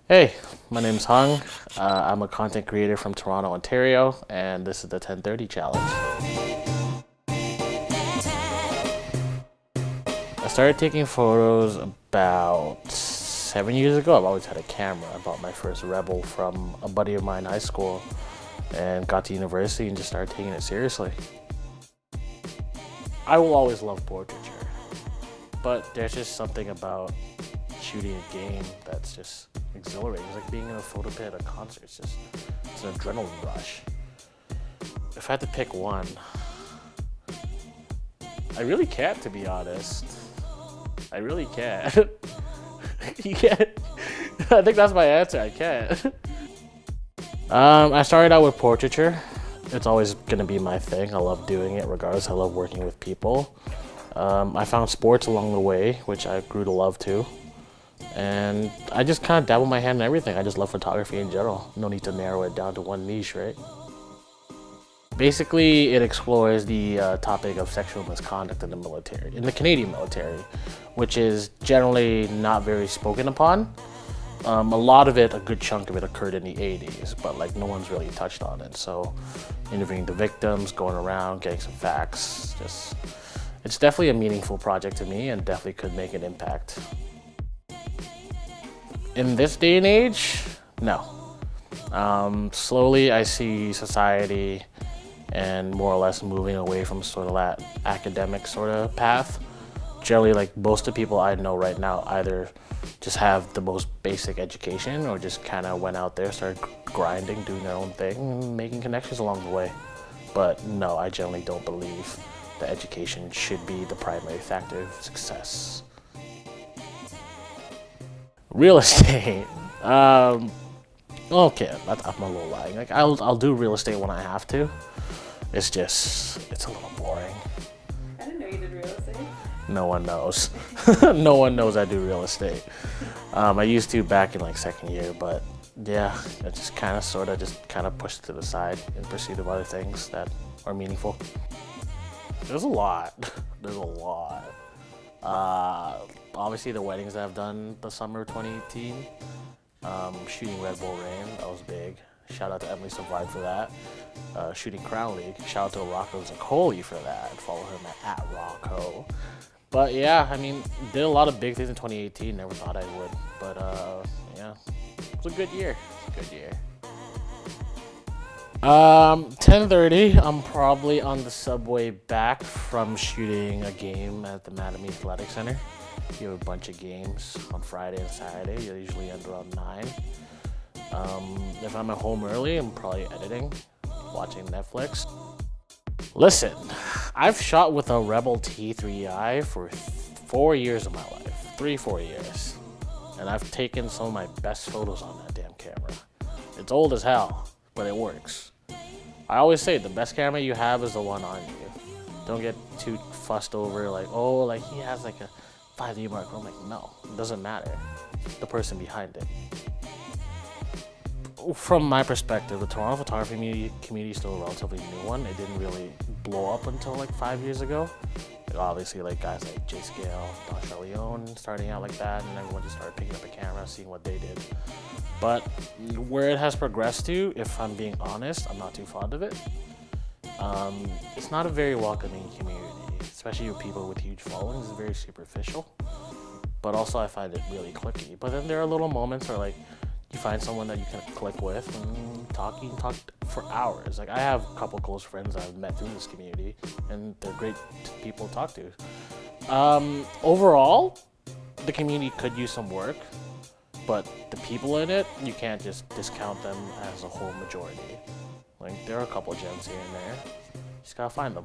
Hey, my name's Hung. I'm a content creator from Toronto, Ontario, and this is the 1030 challenge. I started taking photos about 7 years ago. I've always had a camera. I bought my first Rebel from a buddy of mine in high school and got to university and just started taking it seriously. I will always love portraiture, but there's just something about shooting a game that's just exhilarating. It's like being in a photo pit at a concert. It's an adrenaline rush. If I had to pick one, I really can't, to be honest. I really can't. You can't. I think that's my answer. I can't. I started out with portraiture. It's always gonna be my thing. I love doing it regardless. I love working with people. I found sports along the way, which I grew to love too. And I just kind of dabble my hand in everything. I just love photography in general. No need to narrow it down to one niche, right? Basically, it explores the topic of sexual misconduct in the military, in the Canadian military, which is generally not very spoken upon. A lot of it, a good chunk of it occurred in the 80s, but like no one's really touched on it. So interviewing the victims, going around, getting some facts, it's definitely a meaningful project to me and definitely could make an impact. In this day and age, no. Slowly I see society and more or less moving away from sort of that academic sort of path. Generally, like most of the people I know right now either just have the most basic education or just kind of went out there, started grinding, doing their own thing, and making connections along the way. But no, I generally don't believe that education should be the primary factor of success. Real estate. Okay, I'm a little lying. Like I'll do real estate when I have to. It's a little boring. I didn't know you did real estate. No one knows. No one knows I do real estate. I used to back in like second year, but yeah, I just kind of pushed to the side in pursuit of other things that are meaningful. There's a lot. There's a lot. Obviously the weddings that I've done the summer of 2018. Shooting Red Bull Rain, that was big. Shout out to Emily Survive for that. Shooting Crown League, shout out to Rocco Zaccoli for that. Follow him at Rocco. But yeah, I mean, did a lot of big things in 2018. Never thought I would, but yeah, it was a good year. 10:30. I'm probably on the subway back from shooting a game at the Mattamy Athletic Center. You have a bunch of games on Friday and Saturday. You usually end around 9. If I'm at home early, I'm probably editing, watching Netflix. Listen, I've shot with a Rebel T3i for 4 years of my life. 4 years. And I've taken some of my best photos on that damn camera. It's old as hell, but it works. I always say the best camera you have is the one on you. Don't get too fussed over like, oh, like he has like a 5D Mark. I'm like, no, it doesn't matter. The person behind it. From my perspective, the Toronto photography community is still a relatively new one. It didn't really blow up until like 5 years ago. Like, obviously, like guys like Jay Scale, Don Charleone starting out like that, and everyone just started picking up a camera, seeing what they did. But where it has progressed to, if I'm being honest, I'm not too fond of it. It's not a very welcoming community, especially with people with huge followings. It's very superficial. But also, I find it really cliquey. But then there are little moments where like you find someone that you can click with and talk for hours. Like I have a couple close friends I've met through this community, and they're great people to talk to. Overall, the community could use some work, but the people in it, you can't just discount them as a whole majority. Like there are a couple gems here and there. You just gotta find them.